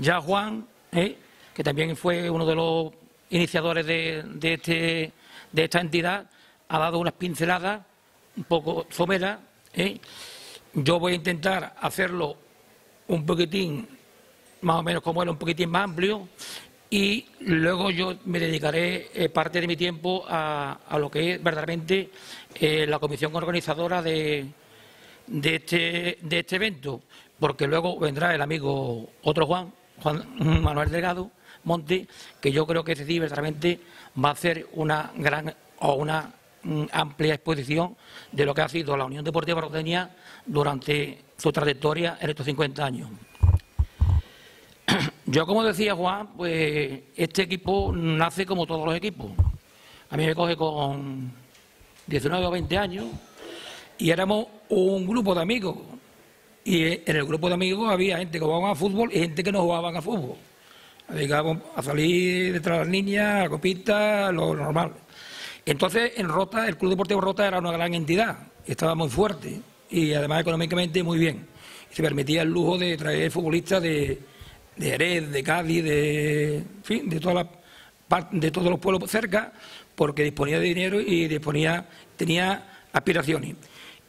Ya Juan, que también fue uno de los iniciadores de esta entidad, ha dado unas pinceladas un poco someras. Yo voy a intentar hacerlo un poquitín, más o menos como él, un poquitín más amplio, y luego yo me dedicaré parte de mi tiempo a lo que es verdaderamente la comisión organizadora de este evento, porque luego vendrá el amigo otro Juan Manuel Delgado Monte, que yo creo que ese sí verdaderamente va a hacer una gran o una amplia exposición de lo que ha sido la Unión Deportiva Roteña durante su trayectoria en estos 50 años. Yo, como decía Juan, pues este equipo nace como todos los equipos. A mí me coge con 19 o 20 años y éramos un grupo de amigos. Y en el grupo de amigos había gente que jugaba a fútbol y gente que no jugaban a fútbol. Dedicábamos a salir detrás de las líneas, a copita, lo normal. Entonces, en Rota, el Club Deportivo Rota era una gran entidad, estaba muy fuerte y además económicamente muy bien. Y se permitía el lujo de traer futbolistas de Jerez, de Cádiz, en fin, de todos los pueblos cerca, porque disponía de dinero y tenía aspiraciones.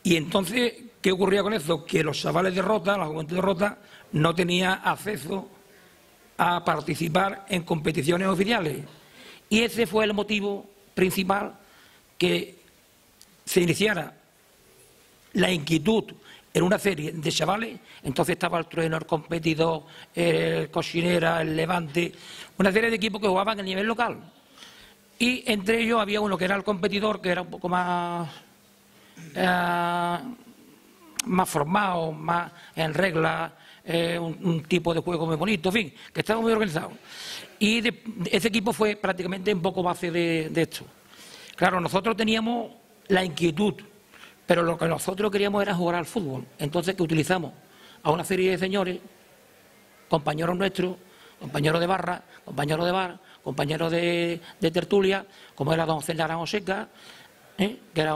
Y entonces, ¿qué ocurría con eso? Que los chavales de Rota, la juventud de Rota, no tenía acceso a participar en competiciones oficiales. Y ese fue el motivo principal que se iniciara la inquietud en una serie de chavales. Entonces estaba el Trueno, el Competidor, el Cochinera, el Levante, una serie de equipos que jugaban a nivel local. Y entre ellos había uno que era el Competidor, que era un poco más formado, más en regla, un tipo de juego muy bonito, en fin, que estaba muy organizado. Y ese equipo fue prácticamente un poco base de esto. Claro, nosotros teníamos la inquietud, pero lo que nosotros queríamos era jugar al fútbol. Entonces, que utilizamos a una serie de señores, compañeros nuestros, compañeros de barra, compañeros de bar, compañeros de tertulia, como era don César Oseca, que era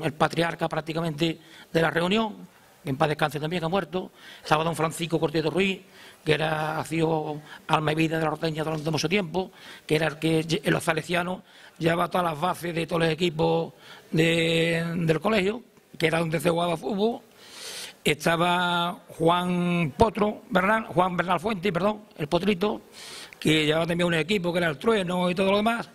el patriarca prácticamente de la reunión, que en paz descanse también, que ha muerto. Estaba don Francisco Cortito Ruiz, que ha sido alma y vida de la Roteña durante mucho tiempo, que era el que en los salesianos llevaba todas las bases de todos los equipos del colegio, que era donde se jugaba fútbol. Estaba Juan Bernal Fuente, el Potrito, que llevaba también un equipo que era el Trueno y todo lo demás.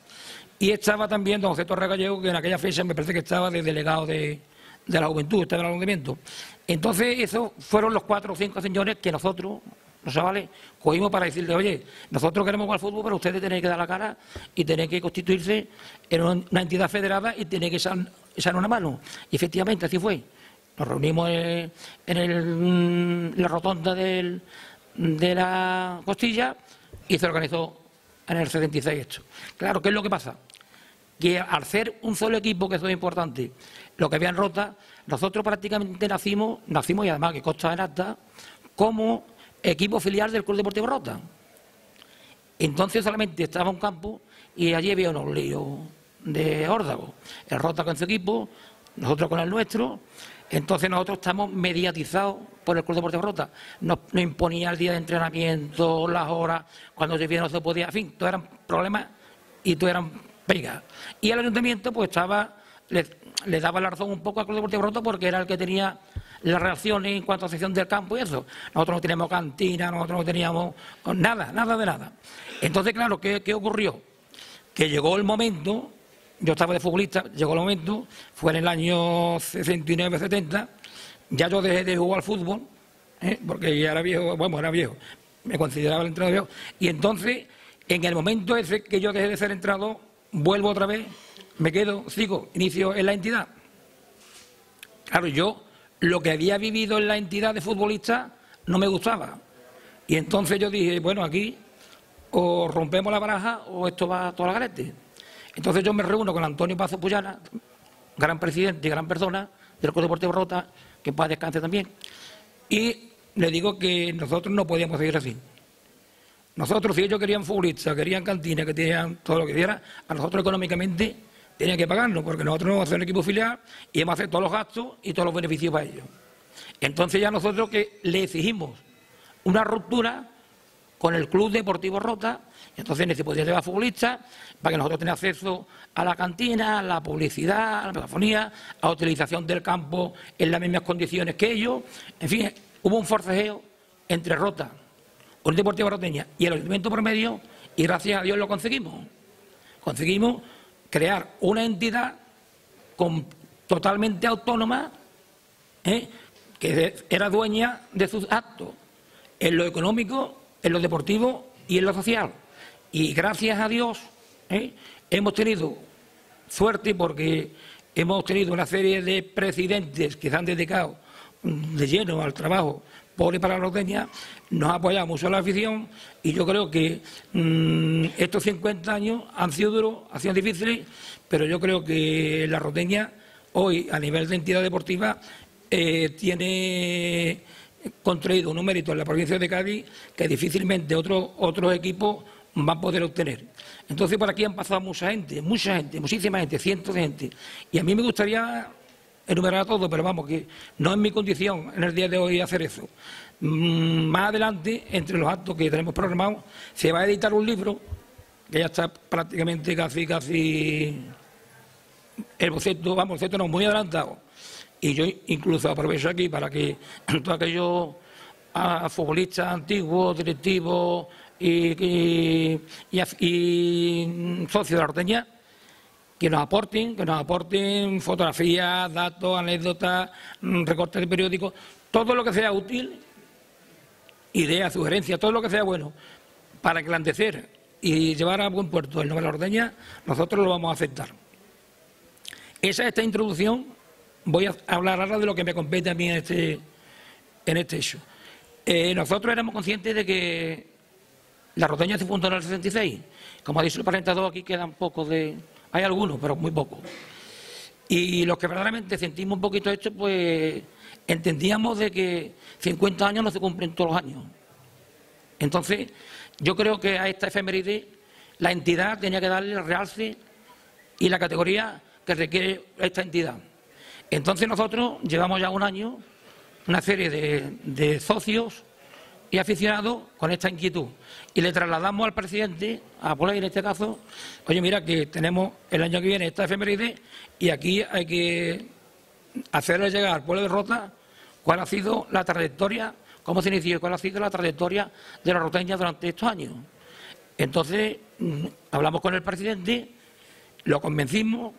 Y estaba también don José Torre Gallego, que en aquella fecha me parece que estaba de delegado de la juventud, estaba en el ayuntamiento. Entonces, esos fueron los 4 o 5 señores que nosotros, los chavales, cogimos para decirle: oye, nosotros queremos jugar al fútbol, pero ustedes tienen que dar la cara y tienen que constituirse en una entidad federada y tienen que echar una mano. Y efectivamente, así fue. Nos reunimos en la rotonda de la Costilla y se organizó en el 76 esto. Claro, ¿qué es lo que pasa? Que al ser un solo equipo, que eso es importante, lo que había en Rota, nosotros prácticamente nacimos y además que consta en acta, como equipo filial del Club Deportivo Rota. Entonces solamente estaba un campo y allí había unos líos de órdago. El Rota con su equipo, nosotros con el nuestro. Entonces nosotros estamos mediatizados por el Club Deportivo Rota. Nos imponía el día de entrenamiento, las horas, cuando se viera no se podía, en fin, todos eran problemas y todos eran pegas. Y el ayuntamiento pues le daba la razón un poco al Club Deportivo Rota, porque era el que tenía las relaciones en cuanto a sección del campo y eso. Nosotros no teníamos cantina, nosotros no teníamos nada de nada. Entonces, claro, ¿qué ocurrió? Que llegó el momento, yo estaba de futbolista, llegó el momento, fue en el año 69-70, ya yo dejé de jugar al fútbol, porque ya era viejo, me consideraba el entrenador viejo, y entonces, en el momento ese que yo dejé de ser entrenador, vuelvo otra vez, me quedo, sigo, inicio en la entidad. Claro, yo lo que había vivido en la entidad de futbolista no me gustaba. Y entonces yo dije, bueno, aquí o rompemos la baraja o esto va todo al garete. Entonces yo me reúno con Antonio Pazo Puyana, gran presidente y gran persona del Club Deportivo Rota, que en paz descanse también, y le digo que nosotros no podíamos seguir así. Nosotros, si ellos querían futbolistas, querían cantinas, que tenían todo lo que diera, a nosotros económicamente tenían que pagarnos, porque nosotros no vamos a hacer un equipo filial y vamos a hacer todos los gastos y todos los beneficios para ellos. Entonces ya nosotros que le exigimos una ruptura con el Club Deportivo Rota, y entonces se podría llevar futbolistas para que nosotros tengamos acceso a la cantina, a la publicidad, a la megafonía, a la utilización del campo en las mismas condiciones que ellos. En fin, hubo un forcejeo entre Rota, Unión Deportiva Roteña y el Ayuntamiento por medio, y gracias a Dios lo conseguimos. Conseguimos crear una entidad totalmente autónoma, que era dueña de sus actos, en lo económico, en lo deportivo y en lo social. Y gracias a Dios hemos tenido suerte, porque hemos tenido una serie de presidentes que se han dedicado de lleno al trabajo por y para la Roteña, nos ha apoyado mucho la afición, y yo creo que estos 50 años han sido duros, han sido difíciles, pero yo creo que la Roteña hoy, a nivel de entidad deportiva, tiene contraído unos méritos en la provincia de Cádiz que difícilmente otros equipos van a poder obtener. Entonces, por aquí han pasado mucha gente, muchísima gente, cientos de gente, y a mí me gustaría enumerar a todos, pero vamos, que no es mi condición en el día de hoy hacer eso. Más adelante, entre los actos que tenemos programados, se va a editar un libro que ya está prácticamente casi el boceto, vamos, el boceto no, muy adelantado. Y yo incluso aprovecho aquí para que todos aquellos futbolistas antiguos, directivos y socios de la Roteña, que nos aporten fotografías, datos, anécdotas, recortes de periódicos, todo lo que sea útil, ideas, sugerencias, todo lo que sea bueno para engrandecer y llevar a buen puerto el nombre de la Roteña, nosotros lo vamos a aceptar. Esa es esta introducción. Voy a hablar ahora de lo que me compete a mí en este hecho. Nosotros éramos conscientes de que la Roteña se fundó en el 66. Como ha dicho el presentador, aquí quedan pocos de... Hay algunos, pero muy pocos. Y los que verdaderamente sentimos un poquito esto, pues entendíamos de que 50 años no se cumplen todos los años. Entonces, yo creo que a esta efeméride la entidad tenía que darle el realce y la categoría que requiere esta entidad. Entonces nosotros llevamos ya un año, una serie de socios y aficionados con esta inquietud, y le trasladamos al presidente, a Poley en este caso: oye, mira, que tenemos el año que viene esta efeméride y aquí hay que hacerle llegar al pueblo de Rota cuál ha sido la trayectoria, cómo se inició, cuál ha sido la trayectoria de la Roteña durante estos años. Entonces hablamos con el presidente, lo convencimos.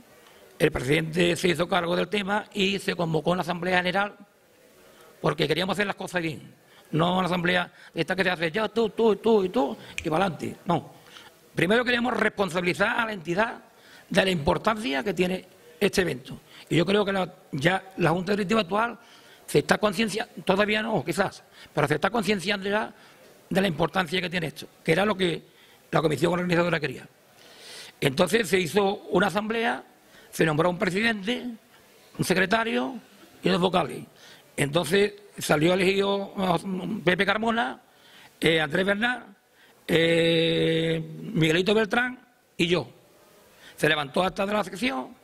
El presidente se hizo cargo del tema y se convocó una asamblea general, porque queríamos hacer las cosas bien. No una asamblea esta que se hace ya tú y para adelante. No. Primero queríamos responsabilizar a la entidad de la importancia que tiene este evento. Y yo creo que ya la Junta Directiva actual se está concienciando, todavía no, quizás, pero se está concienciando ya de la importancia que tiene esto, que era lo que la comisión organizadora quería. Entonces se hizo una asamblea. Se nombró un presidente, un secretario y dos vocales. Entonces salió elegido Pepe Carmona, Andrés Bernal, Miguelito Beltrán y yo. Se levantó acta de la sección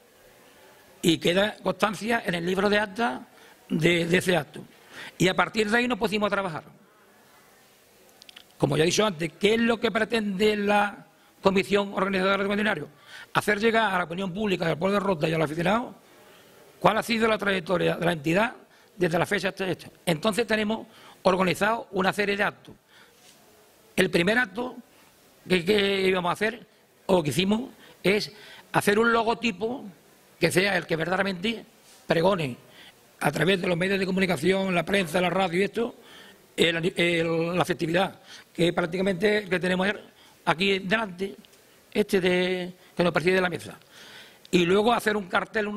y queda constancia en el libro de actas de ese acto. Y a partir de ahí nos pusimos a trabajar. Como ya he dicho antes, ¿qué es lo que pretende la comisión organizadora del centenario? Hacer llegar a la opinión pública del pueblo de Rota y a los aficionados cuál ha sido la trayectoria de la entidad desde la fecha hasta esta. Entonces tenemos organizado una serie de actos. El primer acto que íbamos a hacer, o que hicimos, es hacer un logotipo que sea el que verdaderamente pregone a través de los medios de comunicación, la prensa, la radio y esto, la festividad, que prácticamente que tenemos aquí delante, que nos preside la mesa. Y luego hacer un cartel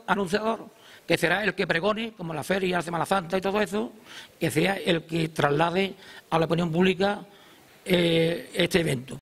anunciador que será el que pregone, como la feria, la Semana Santa y todo eso, que sea el que traslade a la opinión pública este evento.